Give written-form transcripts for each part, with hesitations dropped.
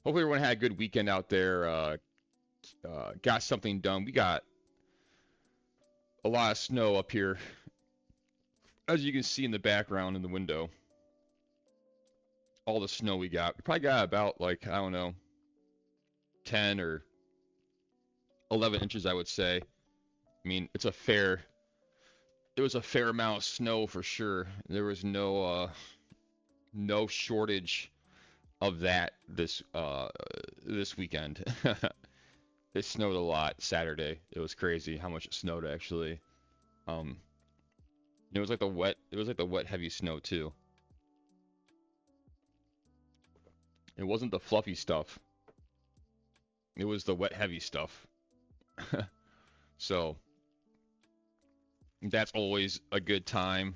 Hopefully everyone had a good weekend out there. Got something done. We got a lot of snow up here, as you can see in the background in the window. All the snow we got. We probably got about like I don't know, 10 or 11 inches, I would say. I mean, it was a fair amount of snow for sure. There was no shortage of that this weekend. It snowed a lot Saturday. It was crazy how much it snowed actually. Um, it was like the wet heavy snow too. It wasn't the fluffy stuff. It was the wet heavy stuff. So that's always a good time.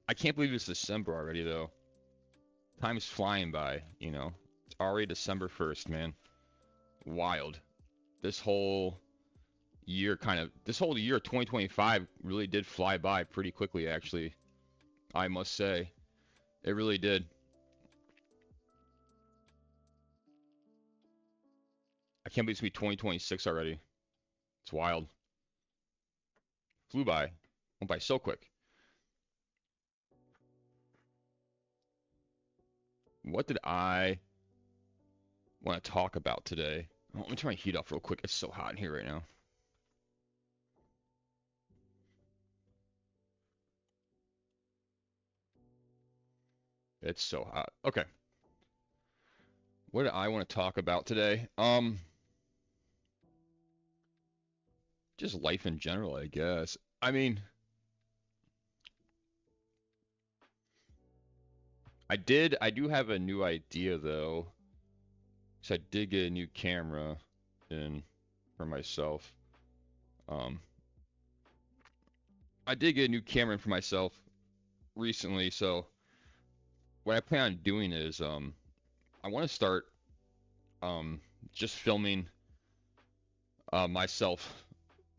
I can't believe it's December already though. Time's flying by, you know. It's already December 1st, man. Wild. This whole this whole year 2025 really did fly by pretty quickly actually. I must say. It really did. I can't believe it's gonna be 2026 already. It's wild. Flew by. Went by so quick. What did I want to talk about today? Oh, let me turn my heat off real quick. It's so hot in here right now. It's so hot. Okay. What do I want to talk about today? Just life in general, I guess. I mean, I do have a new idea though. So I did get a new camera in for myself. Um, I did get a new camera in for myself recently. So what I plan on doing is, I want to start, um, just filming, myself.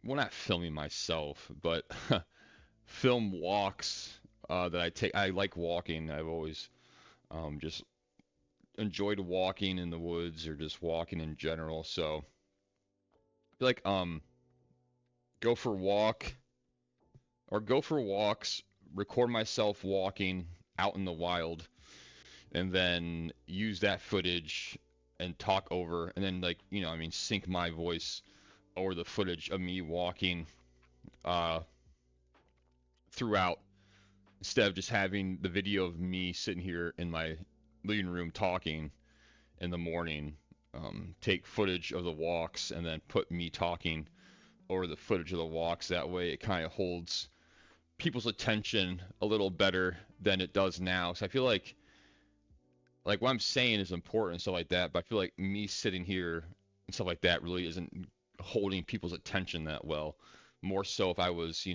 Well, not filming myself, but film walks, that I take. I like walking. I've always, just enjoyed walking in the woods or just walking in general. So I feel like, go for a walk or go for walks, record myself walking out in the wild, and then use that footage and talk over, and then like I mean, sync my voice over the footage of me walking, uh, throughout, instead of just having the video of me sitting here in my living room talking in the morning. Take footage of the walks and then put me talking over the footage of the walks. That way, it kind of holds people's attention a little better than it does now. So I feel like what I'm saying is important and stuff like that, but I feel like me sitting here and stuff like that really isn't holding people's attention that well. More so if I was,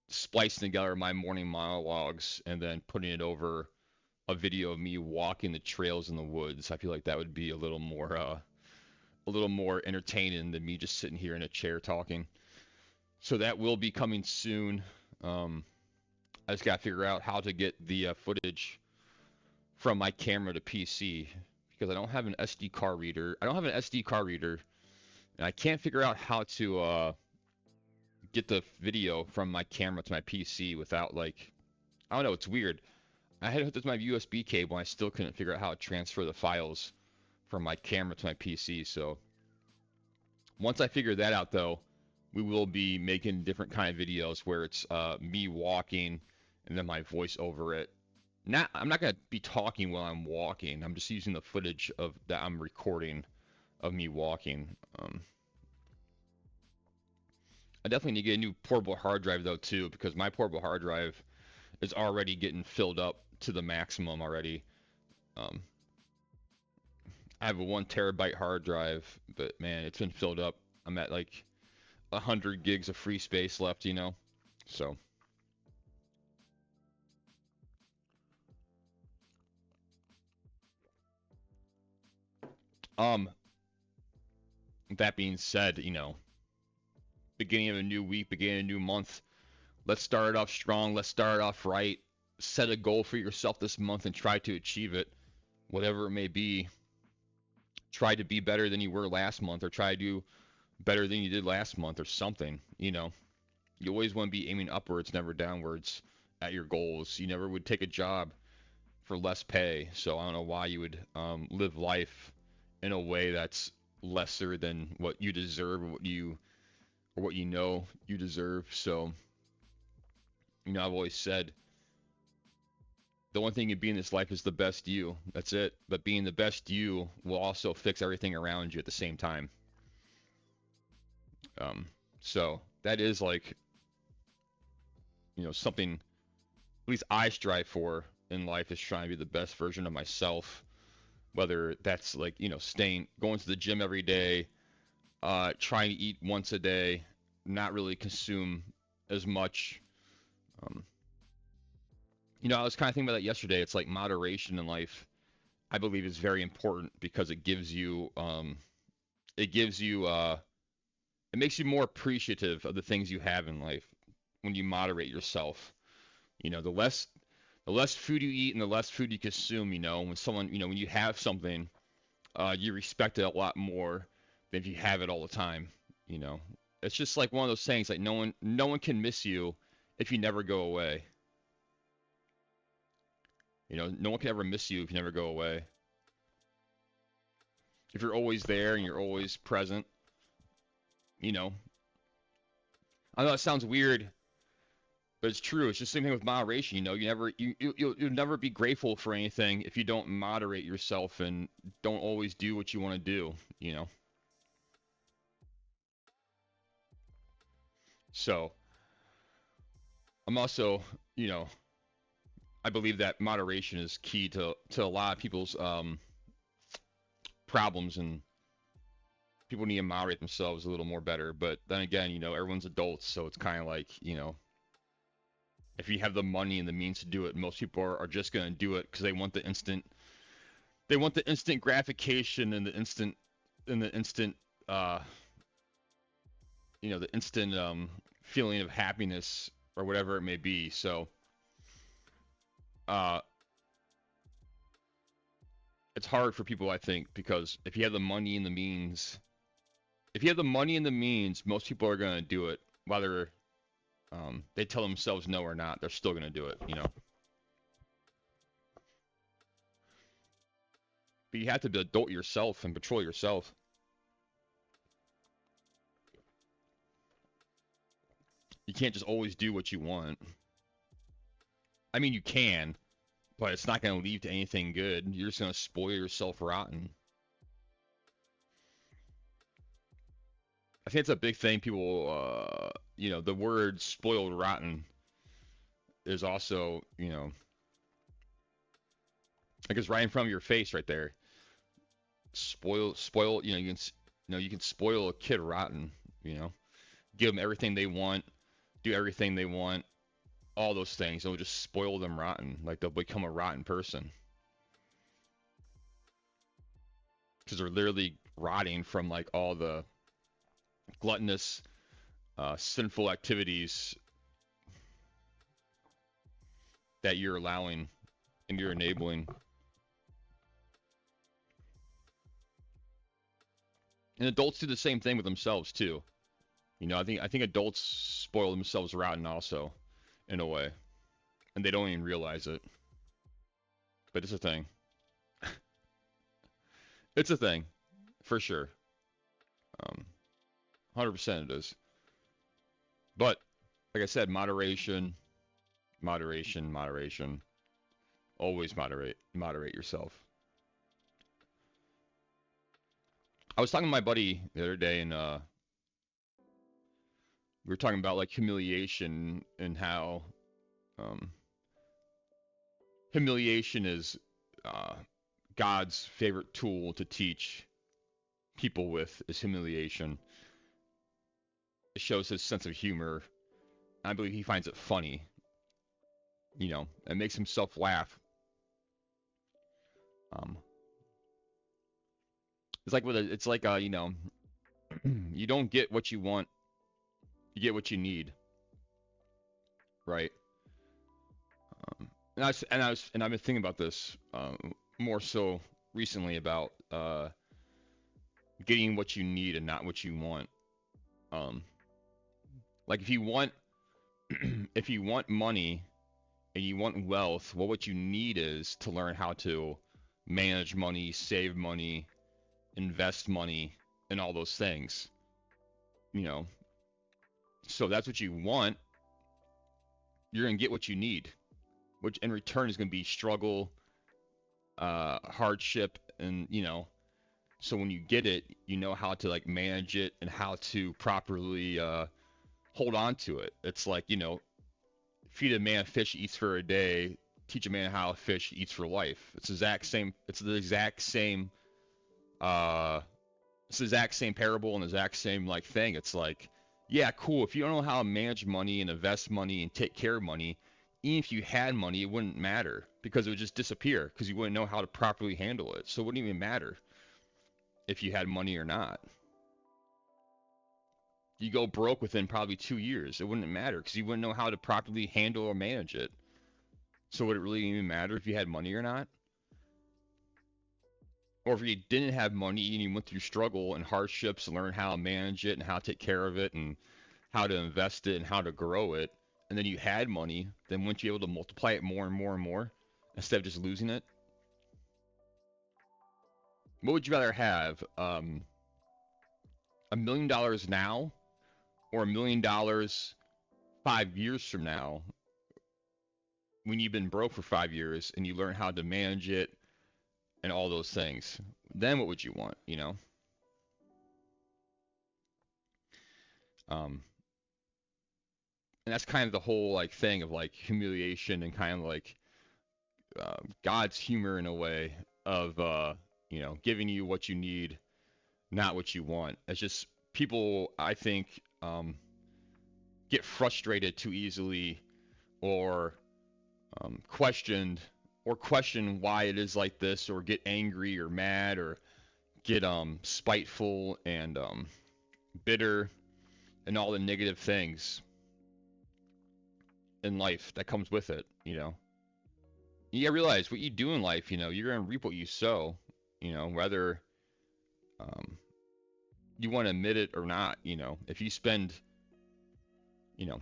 splicing together my morning monologues and then putting it over a video of me walking the trails in the woods. I feel like that would be a little more entertaining than me just sitting here in a chair talking. So that will be coming soon. Um, I just got to figure out how to get the footage from my camera to PC because I don't have an SD card reader. I don't have an SD card reader, and I can't figure out how to get the video from my camera to my PC without like I don't know. It's weird. I had to hook this to my USB cable, and I still couldn't figure out how to transfer the files from my camera to my PC. So once I figure that out, though, we will be making different kind of videos where it's me walking and then my voice over it. I'm not gonna be talking while I'm walking. I'm just using the footage of that I'm recording of me walking. I definitely need to get a new portable hard drive though too, because my portable hard drive is already getting filled up to the maximum already. Um, I have a 1 terabyte hard drive, but man, it's been filled up. I'm at like 100 gigs of free space left. So, um, that being said, beginning of a new week, beginning of a new month, let's start it off strong. Let's start it off right. Set a goal for yourself this month and try to achieve it. whatever it may be, try to be better than you were last month, or try to do better than you did last month, or something. You always want to be aiming upwards, never downwards at your goals. You never would take a job for less pay. So I don't know why you would live life in a way that's lesser than what you deserve, or what you know you deserve. So I've always said the one thing you be in this life is the best you. That's it. But being the best you will also fix everything around you at the same time. Um, so that is like something at least I strive for in life, is trying to be the best version of myself. Whether that's like going to the gym every day, trying to eat once a day, not really consume as much. Um, I was kind of thinking about that yesterday. It's like moderation in life, I believe, is very important because it gives you, it makes you more appreciative of the things you have in life when you moderate yourself. The less food you eat and the less food you consume, when you have something, you respect it a lot more than if you have it all the time. You know, it's just like one of those sayings, like no one can miss you if you never go away. No one can ever miss you if you never go away. If you're always there and you're always present, you know. I know that sounds weird, but it's true. It's just the same thing with moderation. You'll never be grateful for anything if you don't moderate yourself and don't always do what you want to do. You know. So I'm also, you know, I believe that moderation is key to a lot of people's problems, and people need to moderate themselves a little more better. But then again, everyone's adults, so it's kind of like, if you have the money and the means to do it, most people are just going to do it because they want the instant gratification and the instant uh the instant feeling of happiness or whatever it may be. So uh it's hard for people, I think, because if you have the money and the means, most people are going to do it, whether they tell themselves no or not. They're still going to do it. But you have to adult yourself and control yourself. You can't just always do what you want. I mean, you can, but it's not going to lead to anything good. You're just going to spoil yourself rotten. I think it's a big thing. People, the word spoiled rotten is also, like it's right in front of your face right there. Spoil, you can spoil a kid rotten, you know, give them everything they want, do everything they want, all those things. It'll just spoil them rotten. Like they'll become a rotten person. Because they're literally rotting from like all the gluttonous, sinful activities that you're allowing and you're enabling. And adults do the same thing with themselves too. I think adults spoil themselves rotten also, in a way, and they don't even realize it. But it's a thing. It's a thing, for sure. 100% it is. But like I said, moderation, moderation, moderation. Always moderate yourself. I was talking to my buddy the other day, and we were talking about like humiliation and how um, humiliation is uh, God's favorite tool to teach people with, is humiliation. It shows his sense of humor. I believe he finds it funny. It makes himself laugh. Um, it's like you don't get what you want, you get what you need, right? And I've been thinking about this more so recently about getting what you need and not what you want. Um, like if you want if you want money and you want wealth, well, what you need is to learn how to manage money, save money, invest money, and all those things. You know, so that's what you want. You're gonna get what you need, which in return is gonna be struggle, hardship, and so when you get it, you know how to like manage it and how to properly hold on to it. It's like, feed a man fish he eats for a day, teach a man how to fish he eats for life. It's the exact same uh it's the exact same parable and the exact same like thing. It's like, yeah, cool. If you don't know how to manage money and invest money and take care of money, even if you had money, it wouldn't matter because it would just disappear because you wouldn't know how to properly handle it. So it wouldn't even matter if you had money or not. You go broke within probably 2 years. It wouldn't matter because you wouldn't know how to properly handle or manage it. So would it really even matter if you had money or not? Or if you didn't have money and you went through struggle and hardships and learned how to manage it and how to take care of it and how to invest it and how to grow it, and then you had money, then wouldn't you be able to multiply it more and more and more instead of just losing it? What would you rather have? $1 million now or $1 million 5 years from now when you've been broke for 5 years and you learn how to manage it and all those things? Then what would you want, Um, and that's kind of the whole like thing of like humiliation and kind of like God's humor in a way of giving you what you need, not what you want. It's just people I think get frustrated too easily or questioned or question why it is like this or get angry or mad or get spiteful and bitter and all the negative things in life that comes with it. You gotta realize what you do in life, you're gonna reap what you sow, whether um, you want to admit it or not. If you spend, you know,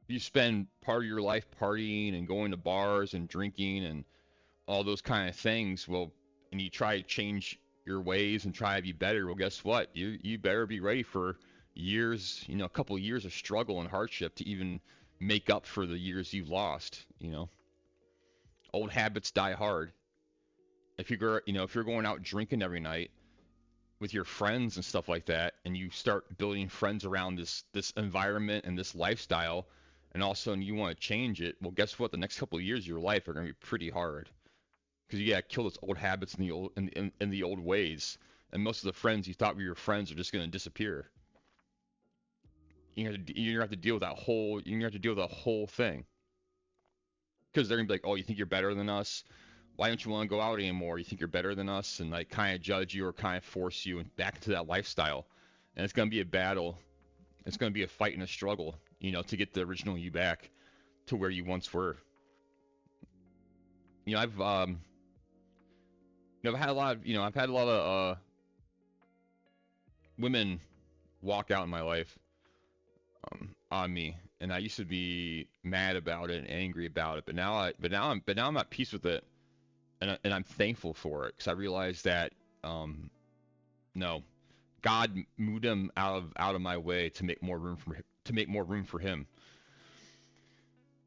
you spend part of your life partying and going to bars and drinking and all those kind of things, well, and you try to change your ways and try to be better, well, guess what? You better be ready for years, a couple of years of struggle and hardship to even make up for the years you've lost. Old habits die hard. If you're going out drinking every night with your friends and stuff like that, and you start building friends around this environment and this lifestyle, and all of a sudden you want to change it, well, guess what? The next couple of years of your life are going to be pretty hard because you got to kill those old habits and the old ways. And most of the friends you thought were your friends are just going to disappear. You're gonna have to deal with that whole. You're gonna have to deal with the whole thing because they're gonna be like, "Oh, you think you're better than us? Why don't you want to go out anymore? You think you're better than us?" And like kind of judge you or kind of force you back into that lifestyle. And it's gonna be a battle. It's gonna be a fight and a struggle, to get the original you back to where you once were. I've had a lot of women walk out in my life on me, and I used to be mad about it and angry about it, but now I'm at peace with it, and I'm thankful for it because I realized that no, God moved him out of my way to make more room for him.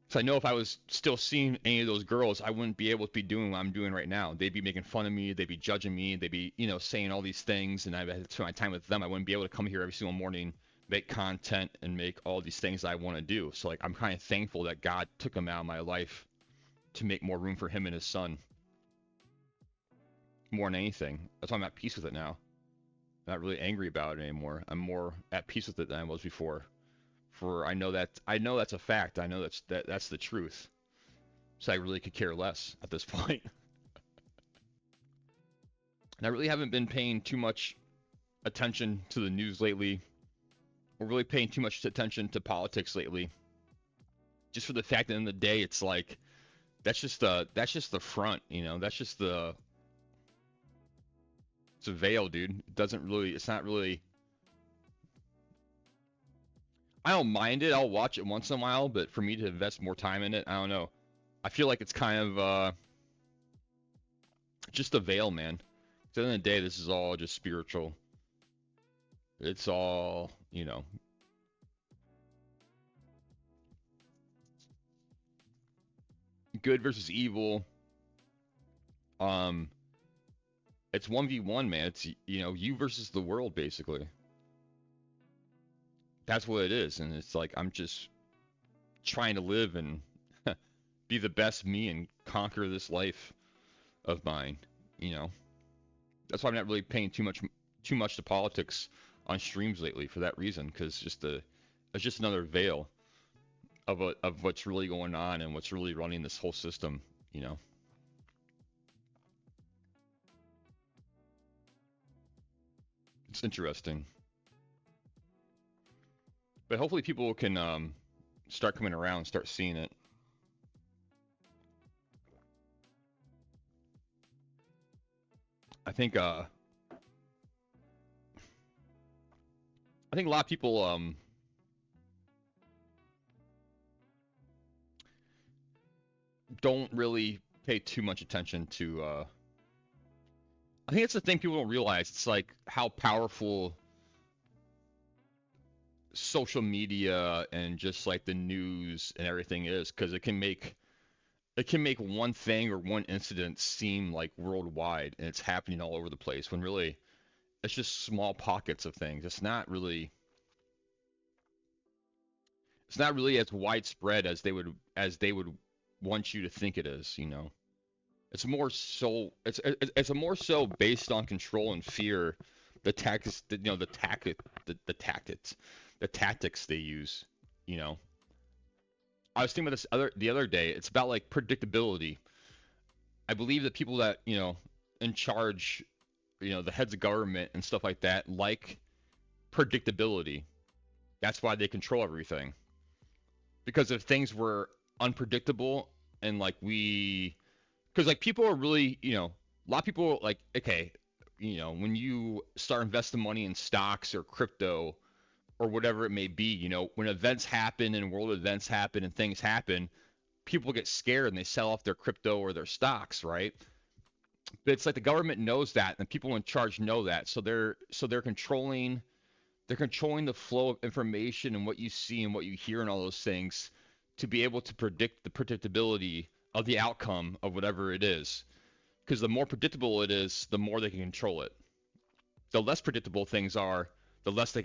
So I know if I was still seeing any of those girls, I wouldn't be able to be doing what I'm doing right now. They'd be making fun of me. They'd be judging me. They'd be, saying all these things, and I had to spend my time with them. I wouldn't be able to come here every single morning, make content, and make all these things I want to do. So like, I'm kind of thankful that God took them out of my life to make more room for him and his son. More than anything, that's why I'm at peace with it now. I'm not really angry about it anymore. I'm more at peace with it than I was before. For I know that's a fact. I know that's the truth. So I really could care less at this point. And I really haven't been paying too much attention to the news lately, or really paying too much attention to politics lately. Just for the fact that in the day, it's like That's just the front, you know. That's just the It's a veil, dude. It doesn't really. It's not really. I don't mind it. I'll watch it once in a while, but for me to invest more time in it, I don't know. I feel like it's kind of just a veil, man. At the end of the day, this is all just spiritual. It's all, good versus evil. Um, it's 1v1, man. It's, you versus the world, basically. That's what it is. And it's like, I'm just trying to live and be the best me and conquer this life of mine, you know. That's why I'm not really paying too much to politics on streams lately for that reason, because it's just another veil of what's really going on and what's really running this whole system, you know. It's interesting, but hopefully people can start coming around, start seeing it. I think I think a lot of people don't really pay too much attention to. I think it's the thing people don't realize. It's like how powerful social media and just like the news and everything is, because it can make one thing or one incident seem like worldwide and it's happening all over the place when really it's just small pockets of things. It's not really as widespread as they would want you to think it is, you know. It's a more so based on control and fear, the tactics, the tactics they use, you know. I was thinking about this the other day. It's about like predictability. I believe that people that, in charge, the heads of government and stuff like that, like predictability. That's why they control everything. Because if things were unpredictable and like because like people are really, a lot of people like, okay, when you start investing money in stocks or crypto or whatever it may be, when events happen and world events happen and things happen, people get scared and they sell off their crypto or their stocks, right? But it's like the government knows that and people in charge know that. So they're controlling the flow of information and what you see and what you hear and all those things to be able to predict the predictability of the outcome of whatever it is. Because the more predictable it is, the more they can control it. The less predictable things are, the less they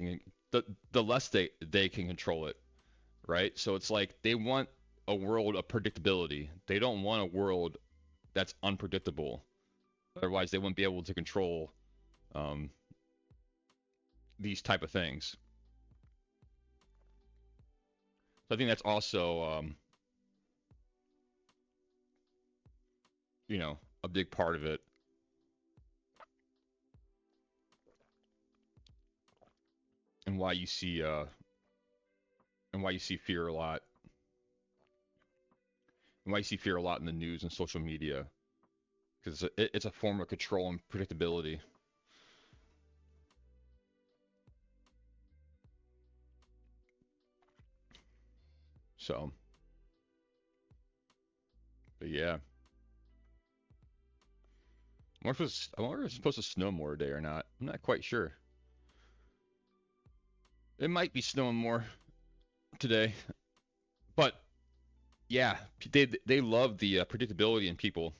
can control it, right? So it's like they want a world of predictability. They don't want a world that's unpredictable. Otherwise, they wouldn't be able to control um, these type of things. So I think that's also, a big part of it, and why you see fear a lot, and why you see fear a lot in the news and social media, because it's a form of control and predictability. So, but yeah, I wonder if it's supposed to snow more today or not. I'm not quite sure. It might be snowing more today, but yeah, they love the predictability in people.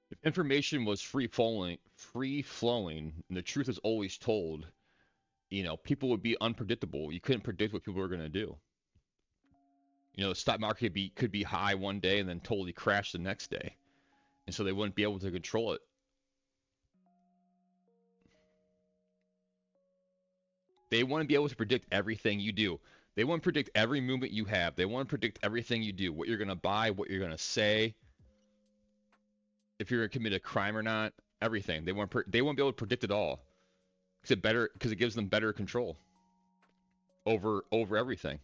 If information was free flowing, and the truth is always told, people would be unpredictable. You couldn't predict what people were going to do. The stock market could be high one day and then totally crash the next day, and so they wouldn't be able to control it. They want to be able to predict everything you do. They want to predict every movement you have. They want to predict everything you do, what you're going to buy, what you're going to say, if you're going to commit a crime or not, everything. They want to be able to predict it all because it gives them better control over everything.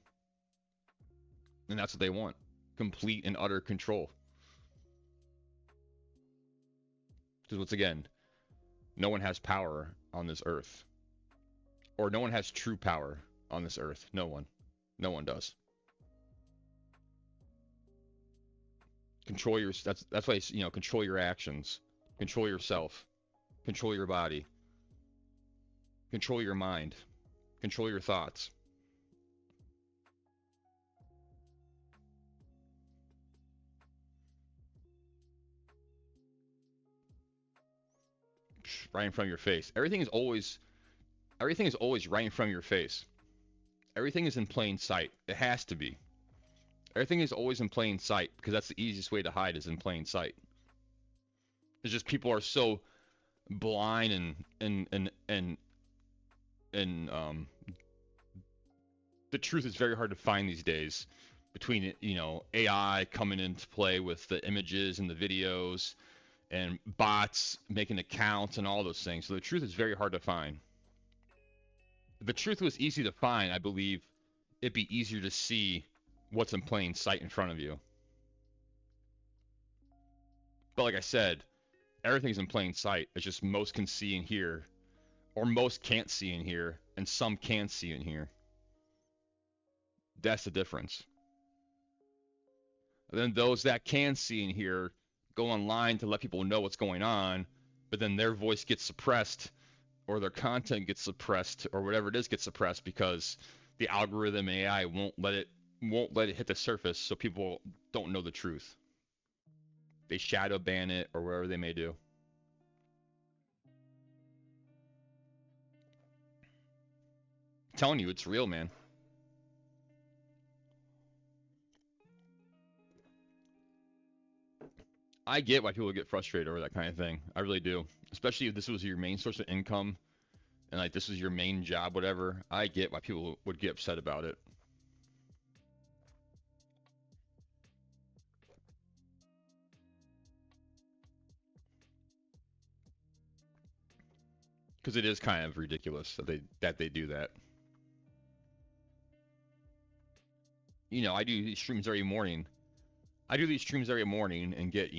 And that's what they want. Complete and utter control. Because once again, no one has power on this earth, or no one has true power on this earth. No one. No one does. Control your. That's why control your actions, control yourself, control your body, control your mind, control your thoughts. Right in front of your face. Everything is always right in front of your face. Everything is in plain sight. It has to be. Everything is always in plain sight because that's the easiest way to hide is in plain sight. It's just people are so blind and the truth is very hard to find these days between AI coming into play with the images and the videos and bots making accounts and all those things. So the truth is very hard to find. If the truth was easy to find, I believe it'd be easier to see what's in plain sight in front of you. But like I said, everything's in plain sight. It's just most can see and hear, or most can't see and hear, and some can see and hear. That's the difference. And then those that can see and hear go online to let people know what's going on, but then their voice gets suppressed or their content gets suppressed or whatever it is gets suppressed because the algorithm AI won't let it hit the surface so people don't know the truth. They shadow ban it or whatever they may do. I'm telling you, it's real, man. I get why people get frustrated over that kind of thing. I really do. Especially if this was your main source of income and like this was your main job, whatever. I get why people would get upset about it. Because it is kind of ridiculous that they do that. I do these streams every morning. I do these streams every morning and get,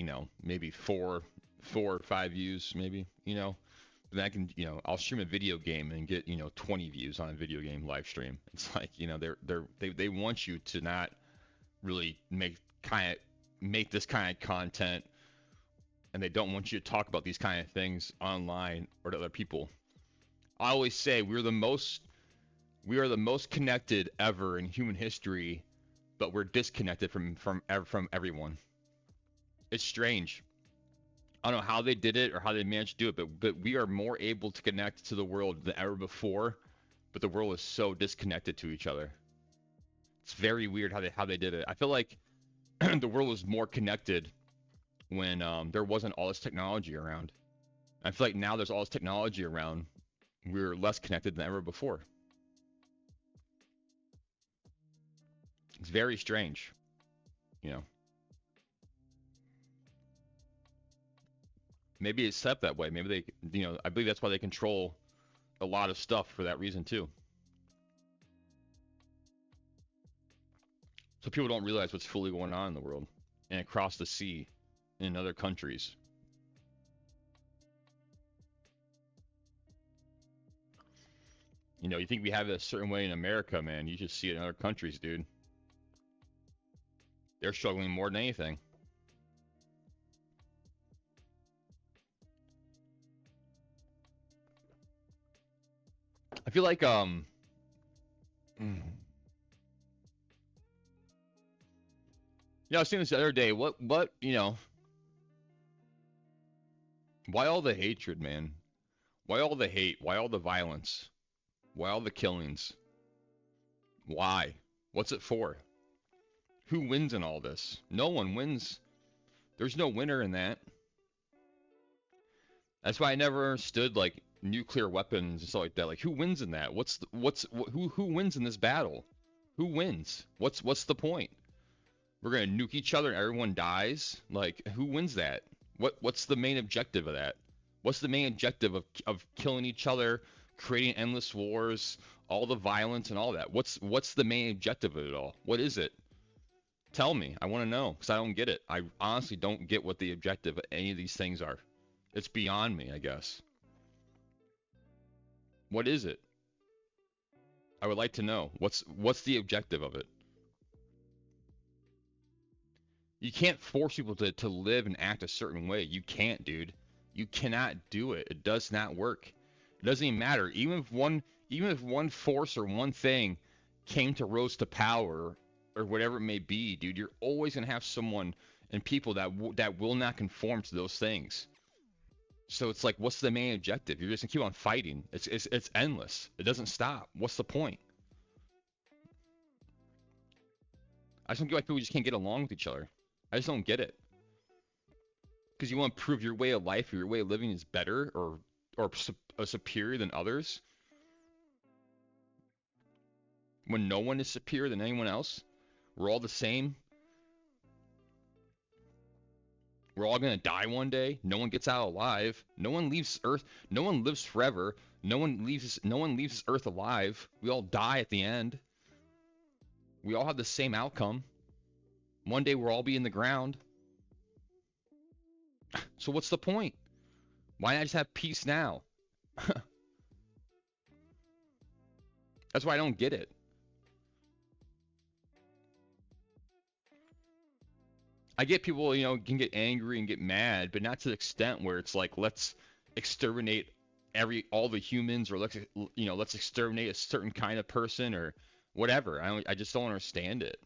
maybe four or five views, maybe, Then I can, I'll stream a video game and get, 20 views on a video game live stream. It's like, they want you to not really make this kind of content, and they don't want you to talk about these kind of things online or to other people. I always say we are the most connected ever in human history, but we're disconnected from everyone. It's strange. I don't know how they did it or how they managed to do it, but we are more able to connect to the world than ever before, but the world is so disconnected to each other. It's very weird how they did it. I feel like the world was more connected when there wasn't all this technology around. I feel like now there's all this technology around, we're less connected than ever before. It's very strange, Maybe it's set up that way. Maybe they, I believe that's why they control a lot of stuff for that reason too. So people don't realize what's fully going on in the world and across the sea in other countries. You think we have it a certain way in America, man. You just see it in other countries, dude. They're struggling more than anything. I feel like I was seeing this the other day. What why all the hatred, man? Why all the hate? Why all the violence? Why all the killings? Why? What's it for? Who wins in all this? No one wins. There's no winner in that. That's why I never understood like nuclear weapons and stuff like that. Like who wins in that? Who wins in this battle? Who wins? What's the point? We're gonna nuke each other and everyone dies? Like who wins that? What's the main objective of that? What's the main objective of killing each other, creating endless wars, all the violence and all that? What's the main objective of it all? What is it? Tell me. I want to know because I don't get it. I honestly don't get what the objective of any of these things are. It's beyond me, I guess. What is it? I would like to know. What's the objective of it? You can't force people to live and act a certain way. You can't, dude. You cannot do it. It does not work. It doesn't even matter. Even if one force or one thing came to rose to power or whatever it may be, dude, you're always gonna have someone and people that will not conform to those things. So it's like, what's the main objective? You're just gonna keep on fighting. It's endless. It doesn't stop. What's the point? I just don't get why people just can't get along with each other. I just don't get it. Because you want to prove your way of life or your way of living is better or superior than others when no one is superior than anyone else. We're all the same. We're all gonna die one day. No one gets out alive. No one leaves Earth. No one lives forever. No one leaves this Earth alive. We all die at the end. We all have the same outcome. One day we'll all be in the ground. So what's the point? Why not just have peace now? That's why I don't get it. I get people, can get angry and get mad, but not to the extent where it's like, let's exterminate all the humans, or let's exterminate a certain kind of person or whatever. I just don't understand it.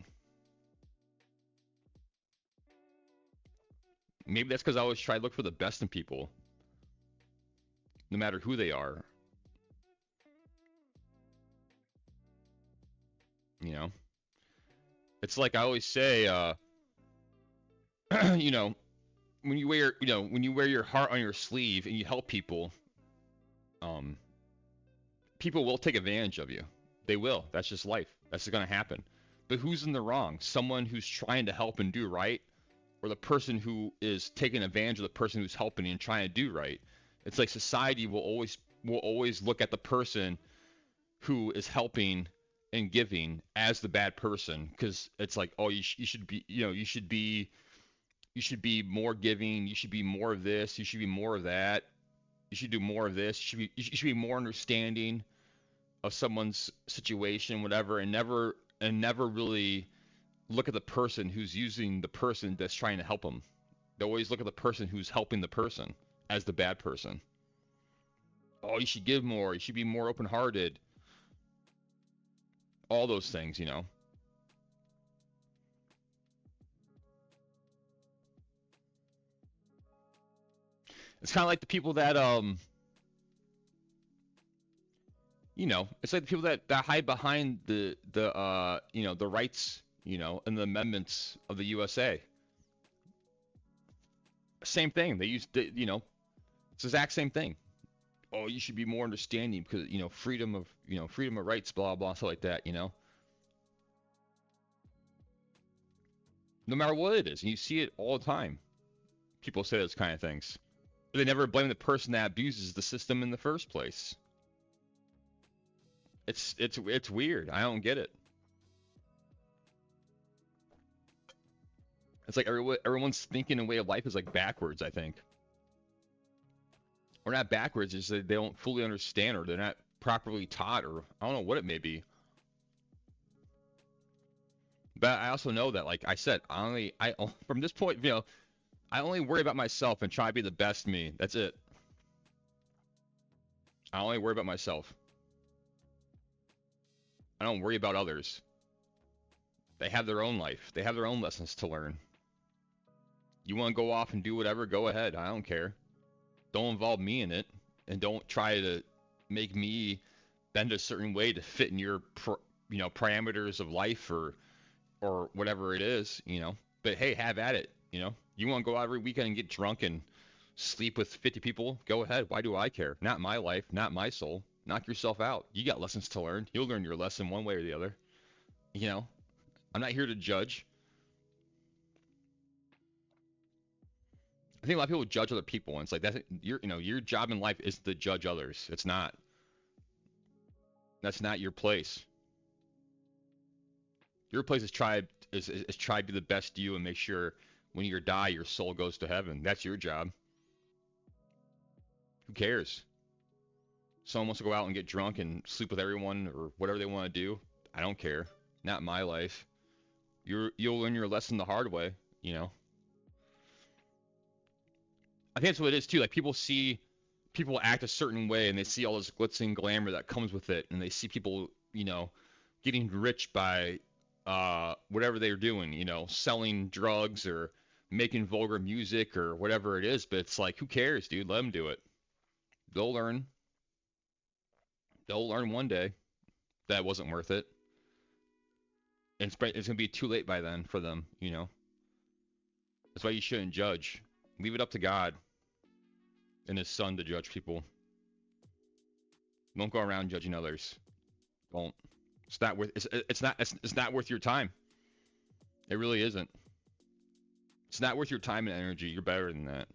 Maybe that's because I always try to look for the best in people, no matter who they are. You know, it's like I always say, you know, when you wear your heart on your sleeve and you help people, um, people will take advantage of you. They will. That's just life. That's just gonna happen. But who's in the wrong? Someone who's trying to help and do right, or the person who is taking advantage of the person who's helping and trying to do right? It's like society will always look at the person who is helping and giving as the bad person, because it's like, oh, you should be, you should be more giving, you should be more of this, you should be more of that, you should do more of this, you should be more understanding of someone's situation, whatever, and never really look at the person who's using the person that's trying to help them. They always look at the person who's helping the person as the bad person. Oh, you should give more, you should be more open-hearted, all those things. It's kind of like the people that it's like the people that hide behind the rights, and the amendments of the USA. Same thing. They used, it's the exact same thing. Oh, you should be more understanding because, freedom of rights, blah blah, stuff like that. No matter what it is, and you see it all the time. People say those kind of things, but they never blame the person that abuses the system in the first place. It's weird. I don't get it. It's like everyone's thinking and way of life is like backwards, I think. Or not backwards, it's that they don't fully understand, or they're not properly taught, or I don't know what it may be. But I also know that, like I said, from this point, I only worry about myself and try to be the best me. That's it. I only worry about myself. I don't worry about others. They have their own life. They have their own lessons to learn. You want to go off and do whatever, go ahead. I don't care. Don't involve me in it, and don't try to make me bend a certain way to fit in your parameters of life, or whatever it is. But hey, have at it. You want to go out every weekend and get drunk and sleep with 50 people? Go ahead. Why do I care? Not my life, not my soul. Knock yourself out. You got lessons to learn. You'll learn your lesson one way or the other. I'm not here to judge. I think a lot of people judge other people, and it's like that. Your job in life is to judge others. It's not. That's not your place. Your place is try to be the best you and make sure when you die, your soul goes to heaven. That's your job. Who cares? Someone wants to go out and get drunk and sleep with everyone or whatever they want to do. I don't care. Not my life. You'll learn your lesson the hard way, you know. I think that's what it is too. Like people see people act a certain way and they see all this glitz and glamour that comes with it, and they see people, getting rich by whatever they're doing, selling drugs or making vulgar music or whatever it is. But it's like, who cares, dude? Let them do it. They'll learn. They'll learn one day that wasn't worth it. And it's gonna be too late by then for them. That's why you shouldn't judge. Leave it up to God and His Son to judge people. Don't go around judging others. Don't. It's not worth. It's not worth your time. It really isn't. It's not worth your time and energy. You're better than that.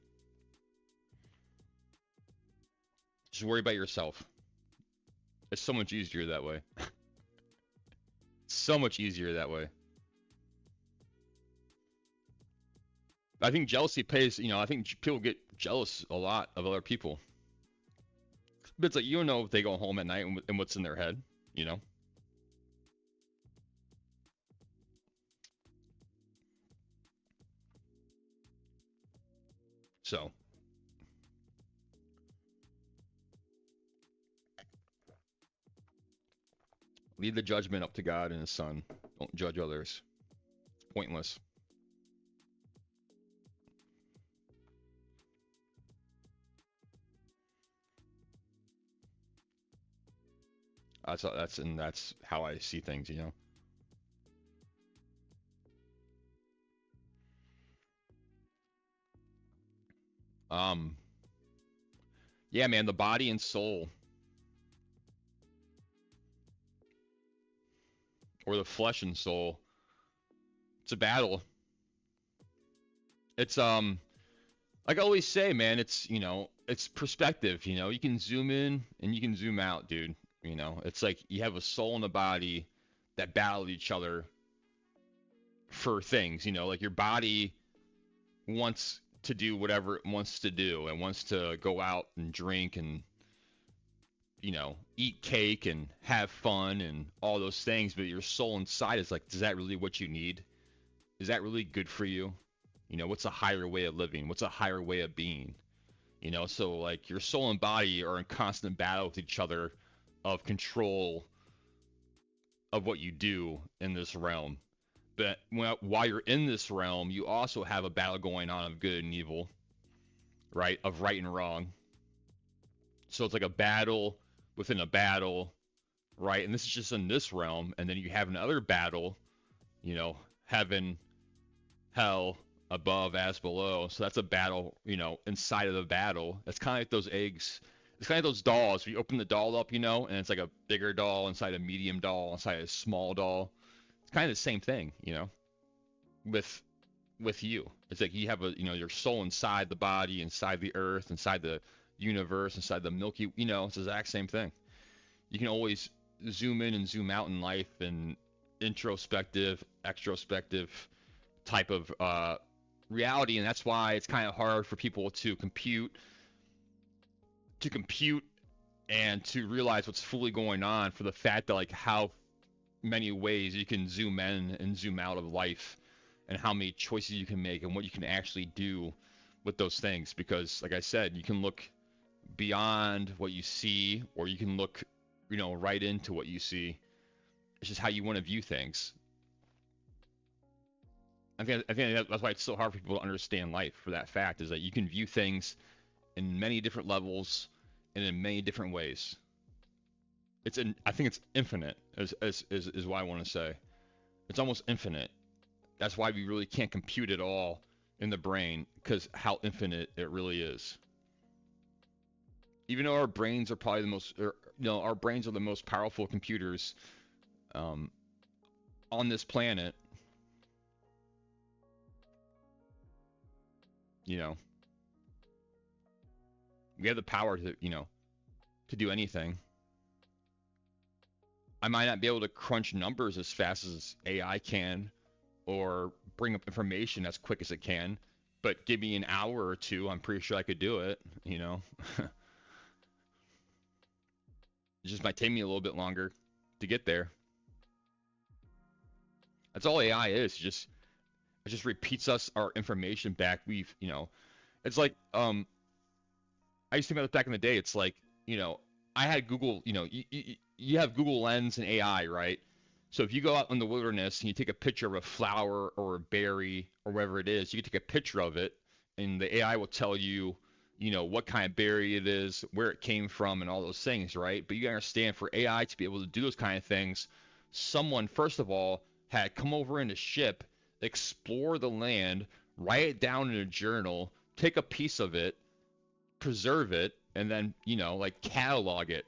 Just worry about yourself. It's so much easier that way. So much easier that way. I think jealousy pays, I think people get jealous a lot of other people. But it's like, you don't know if they go home at night and what's in their head, you know? So, leave the judgment up to God and His Son. Don't judge others. It's pointless. That's how I see things. Um, yeah, man, the body and soul, or the flesh and soul, it's a battle. It's like I always say, man, it's perspective. You can zoom in and you can zoom out, dude. It's like you have a soul and a body that battle each other for things. Like your body wants to do whatever it wants to do and wants to go out and drink and eat cake and have fun and all those things, but your soul inside is like, does that really what you need? Is that really good for you? What's a higher way of living? What's a higher way of being? So like your soul and body are in constant battle with each other of control of what you do in this realm. But while you're in this realm, you also have a battle going on of good and evil, right? Of right and wrong. So it's like a battle within a battle, right? And this is just in this realm. And then you have another battle, heaven, hell, above as below. So that's a battle, inside of the battle. It's kind of like those eggs. It's kind of those dolls. You open the doll up, and it's like a bigger doll inside a medium doll inside a small doll. It's kind of the same thing, with you. It's like you have your soul inside the body, inside the earth, inside the universe, inside the milky. It's the exact same thing. You can always zoom in and zoom out in life and introspective, extrospective type of reality, and that's why it's kind of hard for people to compute and to realize what's fully going on, for the fact that like how many ways you can zoom in and zoom out of life, and how many choices you can make and what you can actually do with those things. Because like I said, you can look beyond what you see, or you can look right into what you see. It's just how you want to view things. I think that's why it's so hard for people to understand life, for that fact, is that you can view things in many different levels and in many different ways. I think it's infinite, is what I want to say. It's almost infinite. That's why we really can't compute it all in the brain, because how infinite it really is. Even though our brains are probably our brains are the most powerful computers um, on this planet. You know, we have the power to do anything. I might not be able to crunch numbers as fast as AI can, or bring up information as quick as it can, but give me an hour or two, I'm pretty sure I could do it. It just might take me a little bit longer to get there. That's all AI is. It just repeats us our information back. It's like I used to think about it back in the day. It's like, I had Google. You have Google Lens and AI, right? So if you go out in the wilderness and you take a picture of a flower or a berry or whatever it is, you can take a picture of it, and the AI will tell you, what kind of berry it is, where it came from, and all those things, right? But you gotta understand, for AI to be able to do those kind of things, someone first of all had come over in a ship, explore the land, write it down in a journal, take a piece of it, preserve it, and then like catalog it.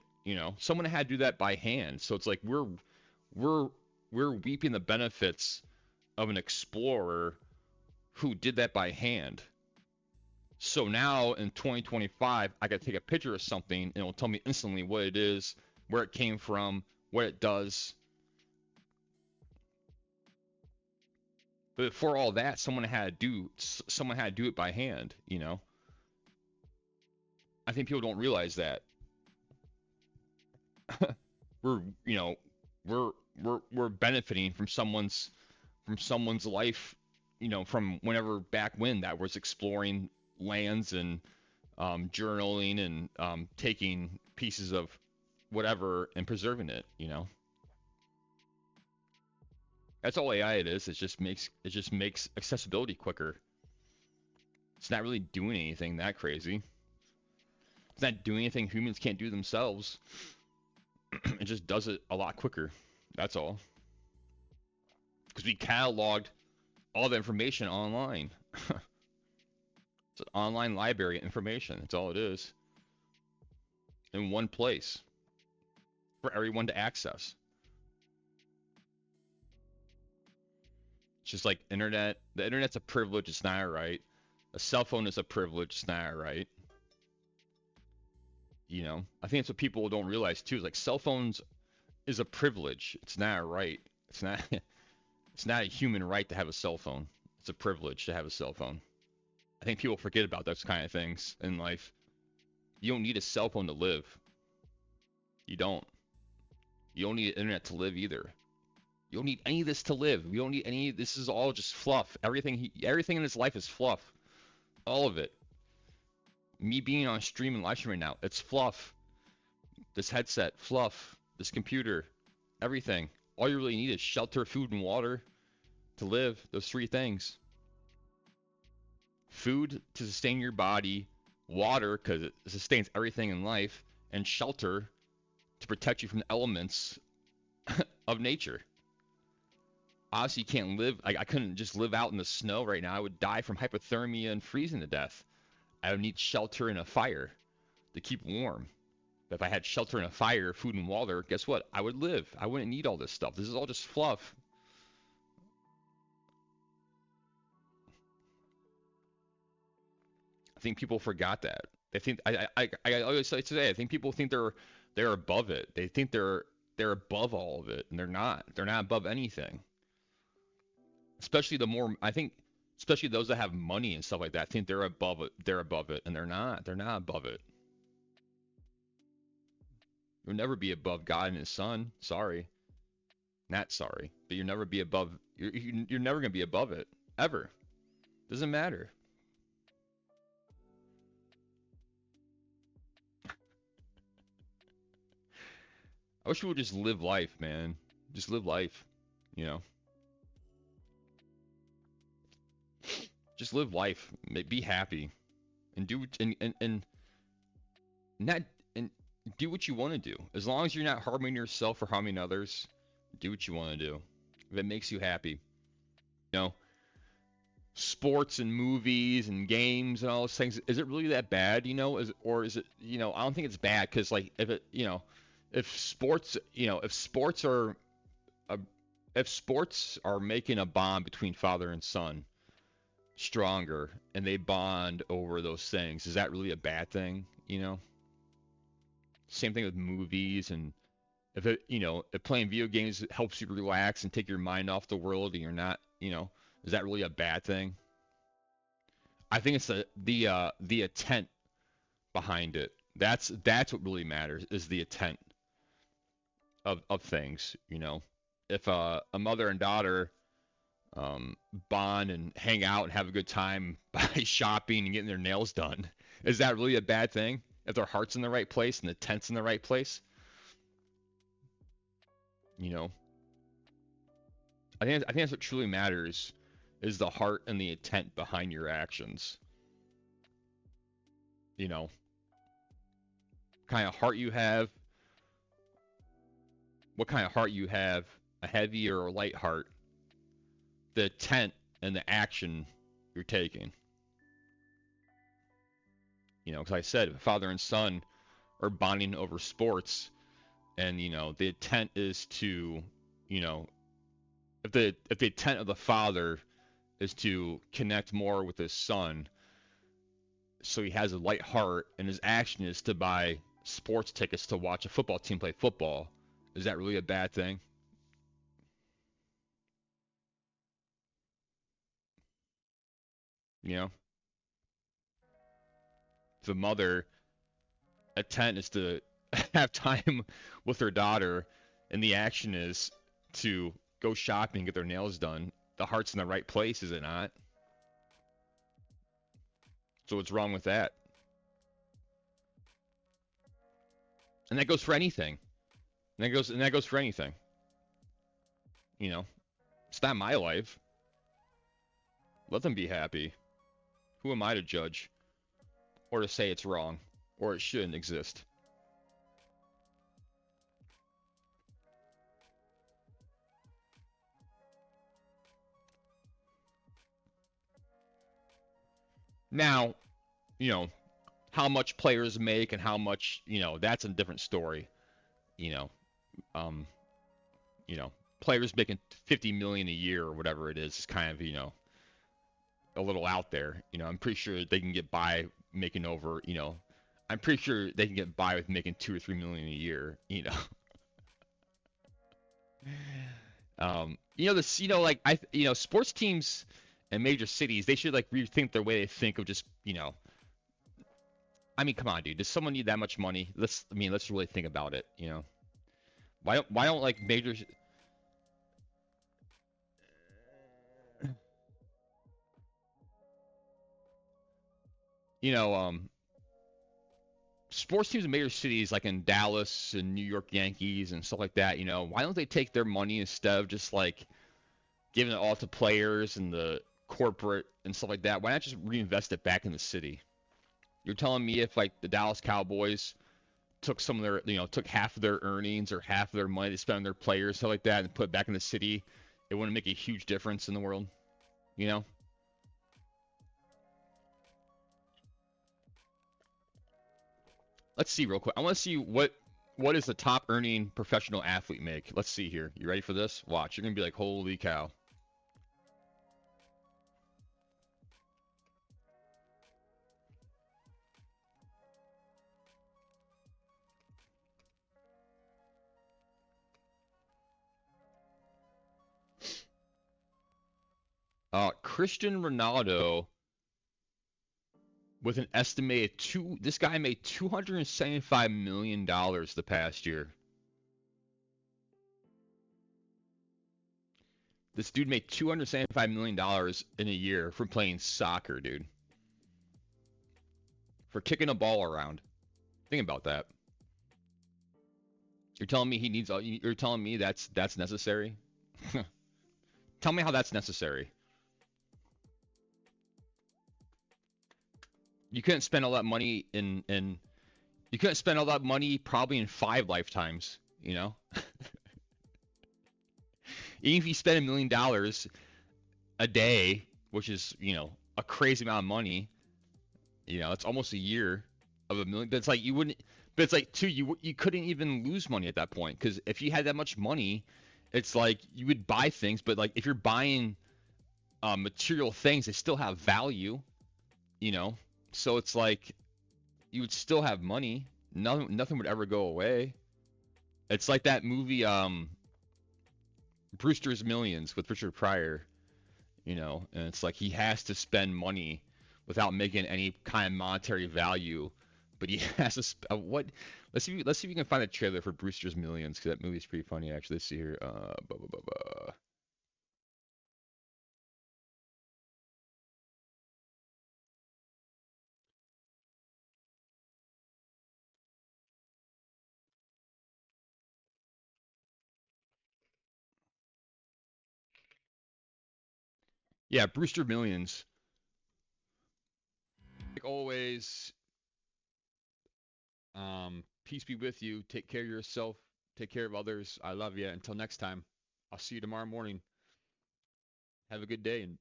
Someone had to do that by hand. So it's like we're we're reaping the benefits of an explorer who did that by hand. So now in 2025, I can take a picture of something and it'll tell me instantly what it is, where it came from, what it does. But before all that, someone had to do it by hand. I think people don't realize that. we're you know we're we're benefiting from someone's life, from whenever back when that was exploring lands and journaling and taking pieces of whatever and preserving it. That's all AI it is. It just makes accessibility quicker. It's not really doing anything that crazy. It's not doing anything humans can't do themselves. It just does it a lot quicker. That's all. Because we cataloged all the information online. It's an online library of information. That's all it is. In one place for everyone to access. It's just like internet. The internet's a privilege. It's not a right. A cell phone is a privilege. It's not a right. I think that's what people don't realize too. Is like cell phones is a privilege. It's not a right. It's not. It's not a human right to have a cell phone. It's a privilege to have a cell phone. I think people forget about those kind of things in life. You don't need a cell phone to live. You don't. You don't need internet to live either. You don't need any of this to live. We don't need any. This is all just fluff. Everything in this life is fluff. All of it. Me being on stream and live stream right now, it's fluff. This headset, fluff. This computer, everything. All you really need is shelter, food, and water to live. Those three things. Food to sustain your body, water because it sustains everything in life, and shelter to protect you from the elements of nature. Obviously, you can't live. I couldn't just live out in the snow right now. I would die from hypothermia and freezing to death. I would need shelter and a fire to keep warm. But if I had shelter and a fire, food and water, guess what? I would live. I wouldn't need all this stuff. This is all just fluff. I think people forgot that. They think I always say today. I think people think they're above it. They think they're above all of it, and they're not. They're not above anything. Especially the more I think, especially those that have money and stuff like that, think they're above it. They're above it, and they're not. They're not above it. You'll never be above God and His Son. Sorry, not sorry, but you'll never be above. You're never gonna be above it ever. Doesn't matter. I wish we would just live life, man. Just live life, you know. Just live life. Be happy, and do and not and do what you want to do. As long as you're not harming yourself or harming others, do what you want to do. If it makes you happy, you know. Sports and movies and games and all those things. Is it really that bad? Or is it? I don't think it's bad because like if sports, uh, if sports are making a bond between father and son stronger and they bond over those things, is that really a bad thing? Same thing with movies, and if playing video games helps you relax and take your mind off the world and you're not, is that really a bad thing? I think it's the intent behind it. That's what really matters is the intent. of things. If a mother and daughter um, bond and hang out and have a good time by shopping and getting their nails done, is that really a bad thing? If their heart's in the right place and the tent's in the right place, you know, I think that's what truly matters is the heart and the intent behind your actions. You know, kind of heart you have, what kind of heart you have, a heavy or a light heart, the intent and the action you're taking. Because I said father and son are bonding over sports, and the intent is to, you know, if the intent of the father is to connect more with his son, so he has a light heart, and his action is to buy sports tickets to watch a football team play football, is that really a bad thing? You know, the mother intent is to have time with her daughter, and the action is to go shopping and get their nails done. The heart's in the right place, is it not? So what's wrong with that? And that goes for anything. And that goes for anything. You know, it's not my life. Let them be happy. Who am I to judge or to say it's wrong or it shouldn't exist? Now, you know, how much players make and how much, that's a different story. You know, um, players making 50 million a year or whatever it is kind of, a little out there. I'm pretty sure they can get by making over, I'm pretty sure they can get by with making 2 or 3 million a year. This, like sports teams and major cities, they should like rethink their way they think of just, I mean, come on, dude. Does someone need that much money? Let's really think about it. Why don't like major, you know, sports teams in major cities like in Dallas and New York Yankees and stuff like that, why don't they take their money instead of just like giving it all to players and the corporate and stuff like that? Why not just reinvest it back in the city? You're telling me if like the Dallas Cowboys took some of their, took half of their earnings or half of their money to spend on their players, stuff like that, and put it back in the city, it wouldn't make a huge difference in the world, you know? Let's see real quick. I want to see what is the top earning professional athlete make. Let's see here. You ready for this? Watch. You're gonna be like, holy cow. Christian Ronaldo with an estimated this guy made $275 million the past year. This dude made $275 million in a year from playing soccer, dude. For kicking a ball around. Think about that. You're telling me you're telling me that's necessary? Tell me how that's necessary. You couldn't spend all that money in you couldn't spend all that money probably in 5 lifetimes. Even if you spend $1 million a day, which is, a crazy amount of money, it's almost a year of $1 million. But it's like you wouldn't. But it's like too, you couldn't even lose money at that point because if you had that much money, it's like you would buy things. But like if you're buying material things, they still have value, you know. So it's like you would still have money. Nothing would ever go away. It's like that movie, Brewster's Millions with Richard Pryor, and it's like he has to spend money without making any kind of monetary value But he has what? Let's see if we can find a trailer for Brewster's Millions because that movie's pretty funny actually. Let's see here. Blah, blah, blah, blah. Yeah, Brewster Millions. Like always, peace be with you. Take care of yourself. Take care of others. I love you. Until next time, I'll see you tomorrow morning. Have a good day and